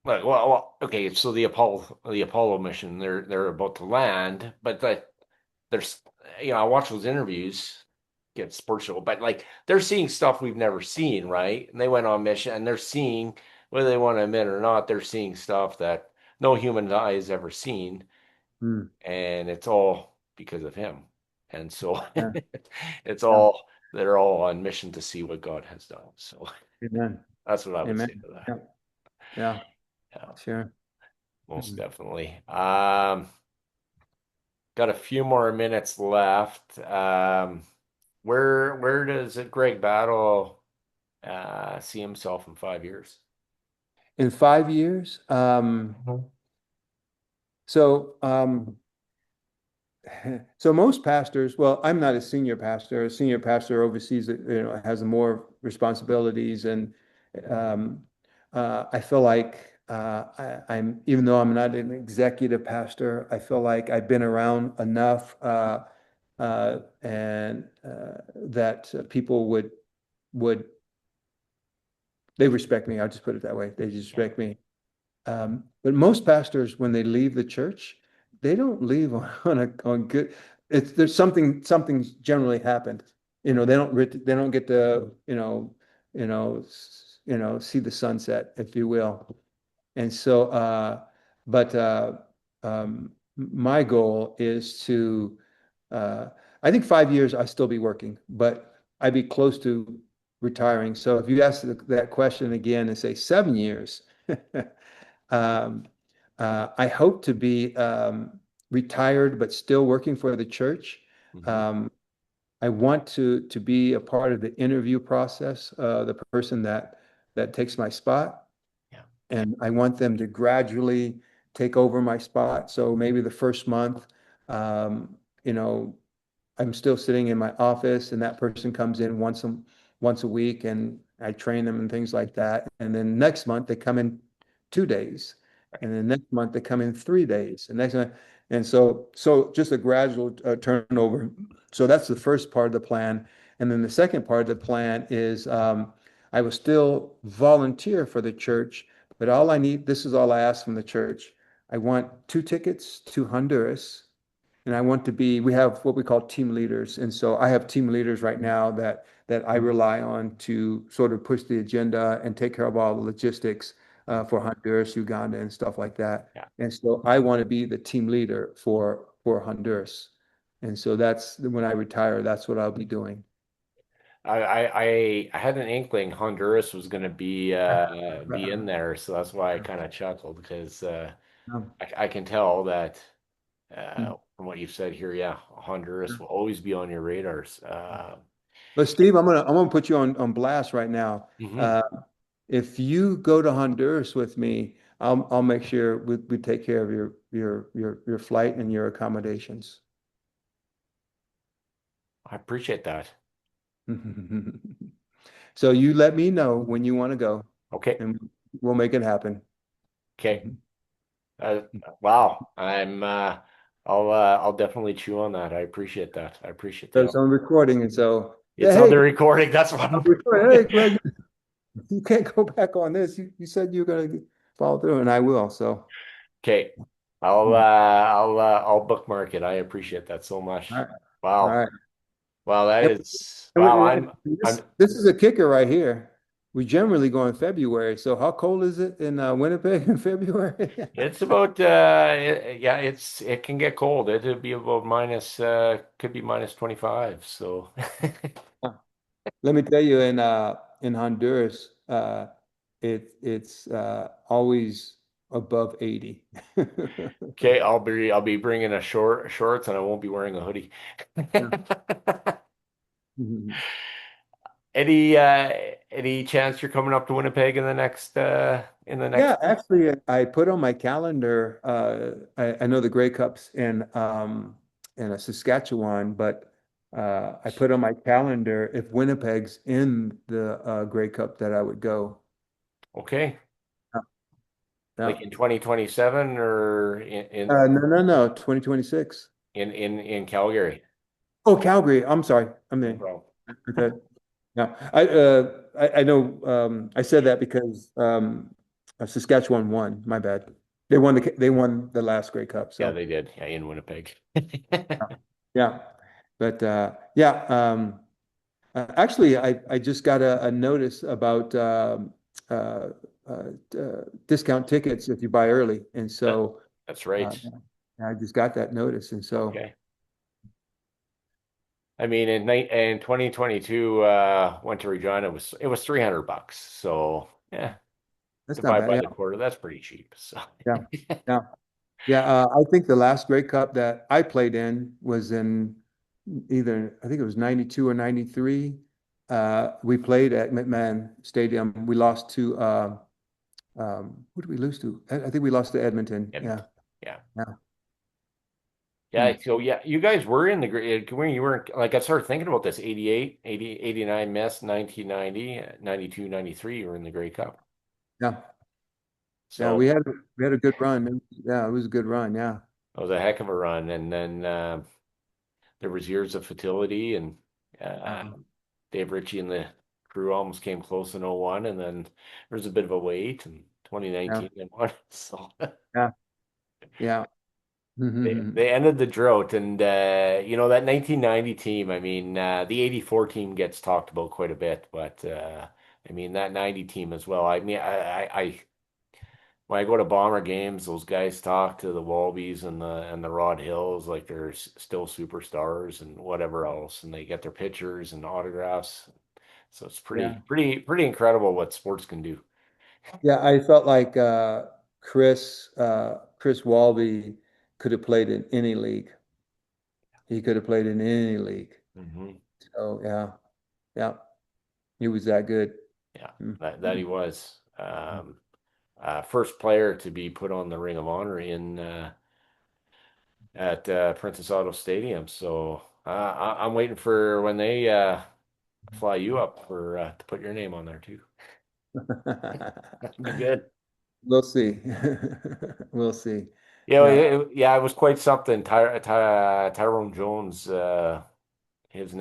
okay. So the Apollo mission, they're about to land, but there's, I watch those interviews, get sports show, but like they're seeing stuff we've never seen, right? And they went on mission, and they're seeing, whether they want to admit it or not, they're seeing stuff that no human eye has ever seen, Mm. and it's all because of him. And so Yeah. it's Yeah. all they're all on mission to see what God has done. So Amen. that's what I would say Amen. to that. Yeah. Yeah. Yeah, Sure. most Mhm. definitely. Got a few more minutes left. Where does it Greg Battle see himself in 5 years? In 5 years, Mhm. so so most pastors, well, I'm not a senior pastor. A senior pastor oversees, has more responsibilities, and um, I feel like I'm, even though I'm not an executive pastor, I feel like I've been around enough, and that people would they respect me. I'll just put it that way. They just Yeah, respect me. But most pastors, when they leave the church, they don't leave on good. There's something's generally happened. They don't get to see the sunset, if you will. And so, but my goal is to, uh, I think 5 years I still be working, but I'd be close to retiring. So if you ask that question again and say 7 years, um, I hope to be retired, but still working for the church. hmm, Um, I want to be a part of the interview process, the person that takes my spot, yeah, and I want them to gradually take over my spot. So maybe the first month, um, you know, I'm still sitting in my office, and that person comes in once a week, and I train them and things like that. And then next month they come in 2 days, and then next month they come in 3 days, and next month, and so just a gradual turnover. So that's the first part of the plan, and then the second part of the plan is I will still volunteer for the church, but all I need, this is all I ask from the church. I want 2 tickets to Honduras, and I want to be, we have what we call team leaders. And so I have team leaders right now that I rely on to sort of push the agenda and take care of all the logistics for Honduras, Uganda, and stuff like that. yeah. And so I want to be the team leader for Honduras. And so that's when I retire, that's what I'll be doing. I had an inkling Honduras was going to be in there, so that's why I kind of chuckled because I can tell that from what you've said here, yeah, Honduras will always be on your radars. But Steve, I'm gonna put you on blast right now. Mhm. Uh, if you go to Honduras with me, I'll make sure we take care of your flight and your accommodations. I appreciate that. So you let me know when you want to go, Okay, and we'll make it happen. okay. Uh, wow, I'll definitely chew on that. I appreciate that. I appreciate So the it's offer. on recording, and so yeah, It's on hey, the recording. That's what on I'm. recording. Hey, Greg, you can't go back on this. You said you're gonna follow through, and I will. So, Okay, I'll uh, all I'll bookmark it. I appreciate that so much. right, all Wow, right. wow, that And, is and wow. this I'm. this is a kicker right here. We generally go in February. So how cold is it in Winnipeg in February? It's about yeah. It can get cold. It'll be about minus could be minus 25. So Let me tell you, in Honduras, it's always above 80. okay, I'll be bringing a shorts and I won't be wearing a hoodie. Yeah. Mhm. Any chance you're coming up to Winnipeg in the Yeah, next actually, I put on my calendar. I know the Grey Cup's in Saskatchewan, but I put on my calendar if Winnipeg's in the Grey Cup that I would go. Okay. Yeah. Like Yeah. in 2027 or No, 2026. in Calgary. Oh, Calgary. I'm sorry. I No mean, problem. okay. Yeah. I know I said that because Saskatchewan won. My bad. They won the last Grey Cup. Yeah, So they did. Yeah, in Winnipeg. yeah. But yeah. Actually, I just got a notice about uh, discount tickets if you buy early, and That, so that's right. uh, I just got that notice, and so Okay. I mean, in 2022, went to Regina. It was $300. So yeah, that's not divide bad. by Yeah, the quarter. That's pretty cheap. So yeah, yeah, yeah. I think the last Grey Cup that I played in was in either I think it was 92 or 93. We played at McMahon Stadium. We lost to who did we lose to? I think we lost to Edmonton. Yeah, Edmonton. Yeah. yeah. Yeah. So yeah, you guys were in the great when you were like I started thinking about this 88, 80, 89 mess, 1990, 92, 93. You were in the Grey Cup. Yeah. Yeah, So we had a good run. Yeah, it was a good run. Yeah. it was a heck of a run. And then there was years of fertility and uh, Uh, Dave Ritchie and the crew almost came close in '01, and then there was a bit of a wait in yeah. 2019 they won. So Yeah. Yeah. they ended the drought and that 1990 team, I mean the '84 team gets talked about quite a bit, but I mean that '90 team as well. I mean I when I go to Bomber games, those guys talk to the Wallabies and the Rod Hills like they're still superstars and whatever else, and they get their pictures and autographs. So it's Yeah. pretty incredible what sports can do. Yeah, I felt like Chris Walby could have played in any league. He could have played in any league. Hmm. So yeah, yeah, he was that good. Yeah, Mhm. that he was. First player to be put on the Ring of Honor at Princess Auto Stadium. So I'm waiting for when they fly you up for to put your name on there too. That'd be good. We'll see. We'll see. Yeah, Yeah. yeah, it was quite something. Tyrone Jones, his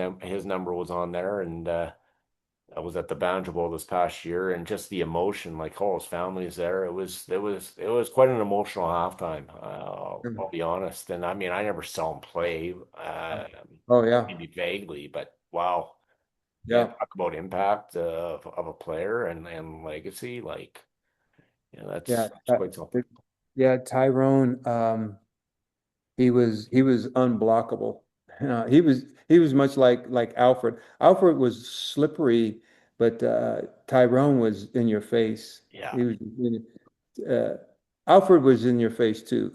number was on there, and I was at the Banjo Bowl this past year, and just the emotion, like all his family's there. It was quite an emotional halftime. I'll be honest, and I mean, I never saw him play, Oh yeah. maybe vaguely, but wow, yeah, Yeah. talk about impact of a player and legacy. Like, yeah, Yeah. that's quite something. Yeah, Tyrone. He was unblockable. He was much like Alfred. Alfred was slippery, but Tyrone was in your face. Yeah. He was uh, Alfred was in your face too,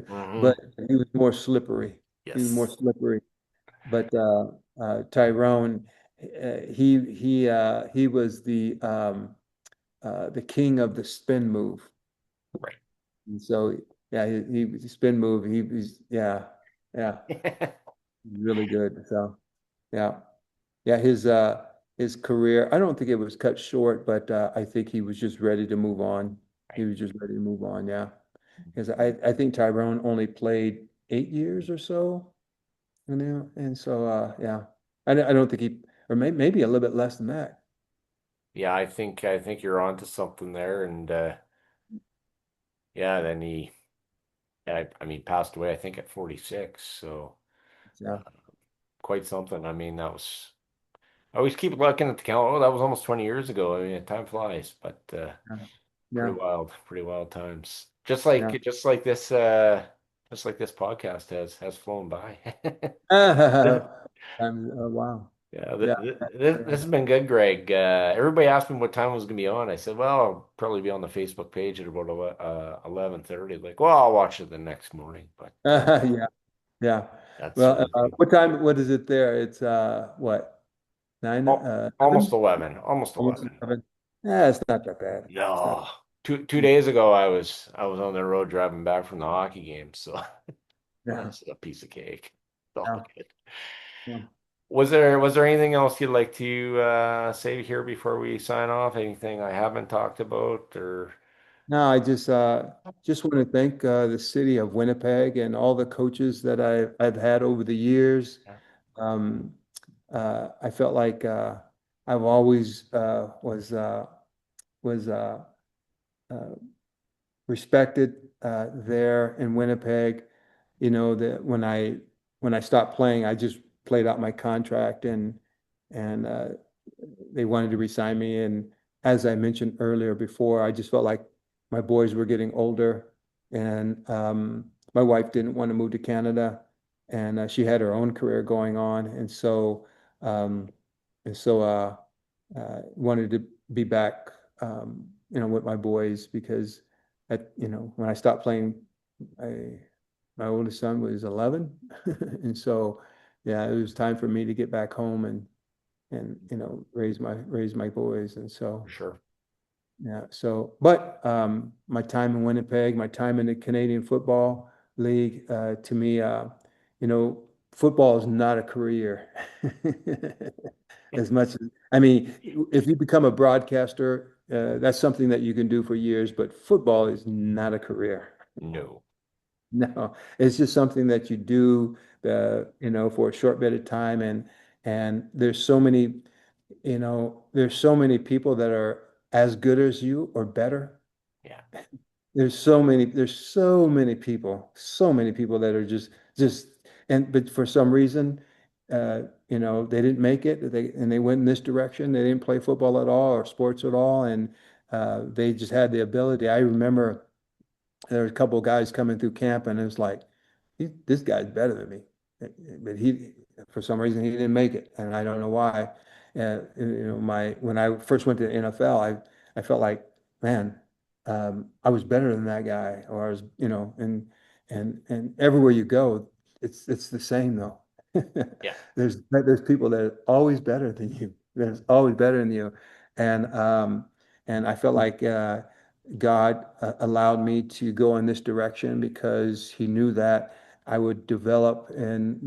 Hmm. but he was more slippery. He was more Yes. slippery. But Tyrone, he was the king of the spin move. Right. And so yeah, he spin move. He's yeah, yeah, really good. So yeah, yeah. His career. I don't think it was cut short, but I think he was just ready to move on. He Right. was just ready to move on. Yeah, because I think Tyrone only played 8 years or so, and so yeah, I don't think he or maybe a little bit less than that. Yeah, I think you're onto something there, and yeah, then I mean, passed away I think at 46, so Yeah, quite something. I mean, that was. I always keep looking at the calendar. Oh, that was almost 20 years ago. I mean, time flies, but yeah, pretty yeah, wild, pretty wild times. yeah. Just like this podcast has flown by. Wow. Yeah, Yeah. this has been good, Greg. Everybody asked me what time I was going to be on. I said, well, I'll probably be on the Facebook page at about 11:30. Like, well, I'll watch it the next morning, but Yeah. Yeah. that's Well, really good. what time, what is it there? It's what? Nine, Almost 11? 11, almost Almost 11. 11. Yeah, it's not that bad. It's not. No, two days ago I was on the road driving back from the hockey game, so Yeah. that's a piece of cake. It's all Yeah. good. Yeah. Was there anything else you'd like to say here before we sign off? Anything I haven't talked about or No, I just want to thank the city of Winnipeg and all the coaches that I've had over the years. yeah, Um, I felt like I've always was uh, respected there in Winnipeg. You know that when I stopped playing, I just played out my contract and they wanted to resign me. And as I mentioned earlier before, I just felt like my boys were getting older, and my wife didn't want to move to Canada, and she had her own career going on, um, and so wanted to be back, with my boys because when I stopped playing, I, my oldest son was 11, and so yeah, it was time for me to get back home and raise my boys, and for so sure. yeah. So, but my time in Winnipeg, my time in the Canadian Football League, to me, football is not a career. As much as, I mean, if you become a broadcaster, that's something that you can do for years, but football is not a career. No. No, it's just something that you do, for a short bit of time, and there's so many people that are as good as you or better. Yeah. So many people that are just, but for some reason, they didn't make it. They went in this direction. They didn't play football at all or sports at all, and they just had the ability. I remember there were a couple of guys coming through camp, and it was like, this guy's better than me, but for some reason, he didn't make it, and I don't know why. When I first went to the NFL, I felt like, man, I was better than that guy, or I was, and everywhere you go, it's the same though. Yeah. There's people that are always better than you. There's always better than you, and um, and I felt like. God allowed me to go in this direction because he knew that I would develop in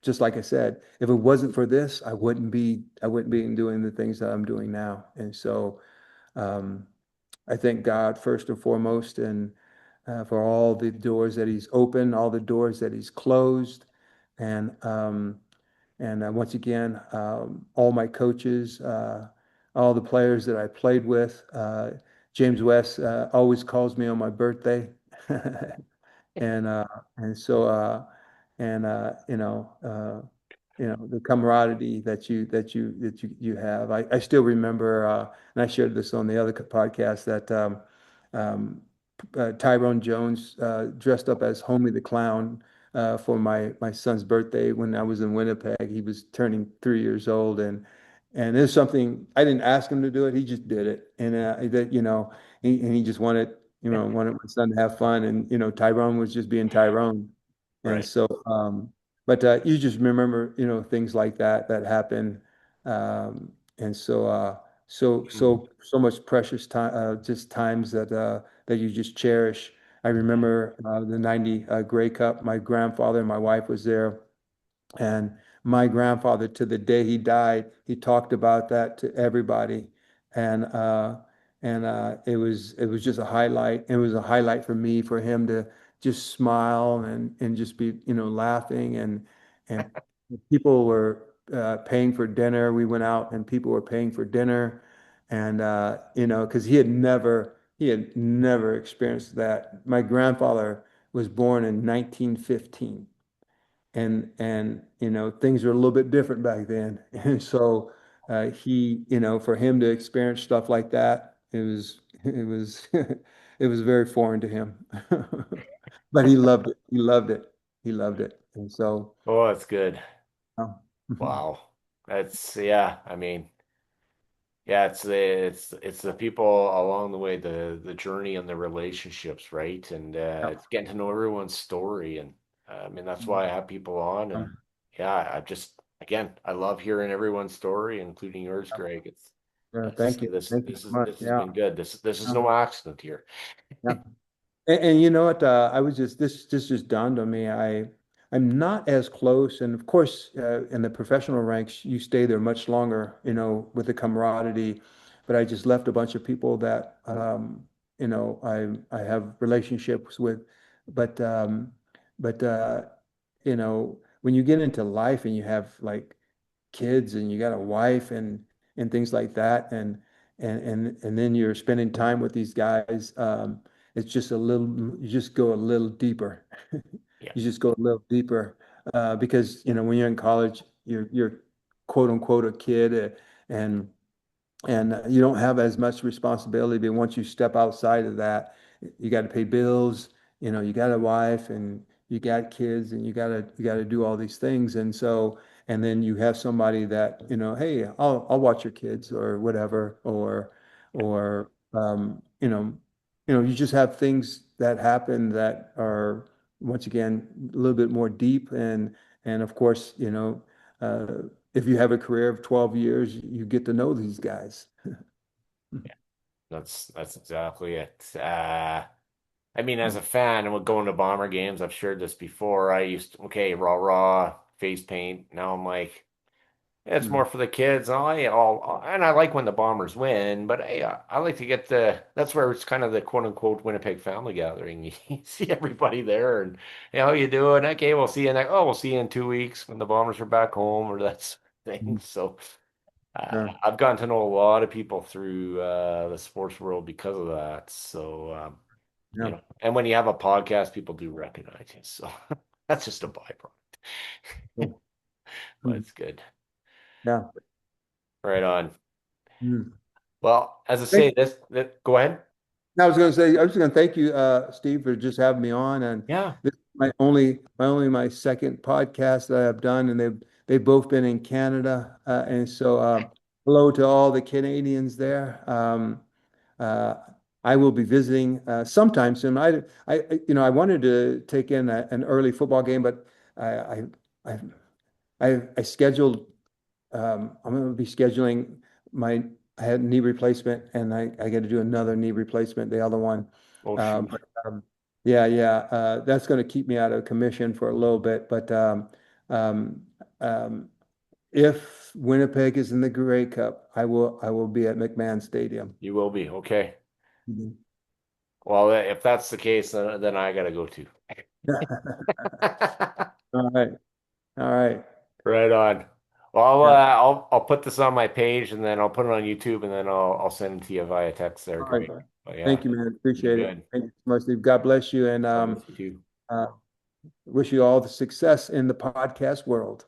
just like I said, if it wasn't for this, I wouldn't be doing the things that I'm doing now. And so um, I thank God first and foremost, and for all the doors that he's opened, all the doors that he's closed, and once again, all my coaches, all the players that I played with. James West always calls me on my birthday, and uh, and so and the camaraderie that you have. I still remember, and I shared this on the other podcast that um, Tyrone Jones dressed up as Homie the Clown for my son's birthday when I was in Winnipeg. He was turning 3 years old, and it's something I didn't ask him to do it. He just did it, and he just wanted my son to have fun, and Tyrone was just being Tyrone, and Right. so but you just remember things like that happen, and so much precious time, just times that you just cherish. I remember the '90 Grey Cup. My grandfather and my wife was there, and my grandfather, to the day he died, he talked about that to everybody. And it was just a highlight. It was a highlight for me, for him to just smile and just be, laughing, and people were paying for dinner. We went out and people were paying for dinner. And because he had never experienced that. My grandfather was born in 1915, and things were a little bit different back then. And so for him to experience stuff like that, it was it was very foreign to him. But he loved it. He loved it. He loved it. And so Oh, that's good. um, Wow. That's yeah. I mean, yeah. It's the people along the way, the journey and the relationships, right? And it's getting to know everyone's story, and I mean that's why I have people on, and yeah, I just again I love hearing everyone's story, including yours, Greg. thank you. Thank you This so is much. this has Yeah. been good. This is Yeah. no accident here. Yeah. And you know what? I was just this just dawned on me. I'm not as close. And of course, in the professional ranks, you stay there much longer, with the camaraderie. But I just left a bunch of people that, I have relationships with. But, but when you get into life and you have like kids and you got a wife and things like that, and then you're spending time with these guys, it's just a little, you just go a little deeper. Yeah. You just go a little deeper, because when you're in college, you're quote unquote a kid, and you don't have as much responsibility. But once you step outside of that, you got to pay bills. You got a wife and you got kids, and you got to do all these things. And so, and then you have somebody that, hey, I'll watch your kids or whatever, or you just have things that happen that are, once again, a little bit more deep. And of course, if you have a career of 12 years, you get to know these guys. That's exactly it. I mean, as a fan and with going to Bomber games, I've shared this before. I used to, okay, rah rah, face paint. Now I'm like, it's more Mm. for the kids. And I like when the Bombers win, but I like to get that's where it's kind of the quote unquote Winnipeg family gathering. You see everybody there and, hey, how you doing? Okay, we'll see you we'll see you in 2 weeks when the Bombers are back home or that sort of thing. Mm. So Sure. I've gotten to know a lot of people through the sports world because of that. So, Yeah. and when you have a podcast, people do recognize you. So that's just a byproduct, Cool. but Mm. it's good. Yeah. Right on. Mm. Well, as I say, Thank- go ahead. I was going to say, I was going to thank you, Steve, for just having me on. And Yeah. this is my second podcast that I've done, and they've both been in Canada. And so, hello to all the Canadians there. Uh, I will be visiting sometime soon. I wanted to take in an early football game, but I, I, I scheduled. I'm going to be scheduling my. I had knee replacement, and I got to do another knee replacement, the other one. Oh, Um, shoot. but, yeah, yeah, that's going to keep me out of commission for a little bit. But um, um, if Winnipeg is in the Grey Cup, I will be at McMahon Stadium. You will be. Okay. Mhm. Well, if that's the case, then I got to go too. All right. All right. Right on. Well, Yeah. I'll put this on my page and then I'll put it on YouTube and then I'll send it to you via text there, All right. Greg. But yeah, Thank you, man. you're Appreciate it. good. Thank you so much, Steve. God bless you, and God bless you too. uh, wish you all the success in the podcast world.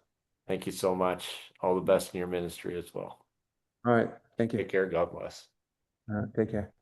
Thank you so much. All the best in your ministry as well. All right. Thank you. Take care. God bless. Take care.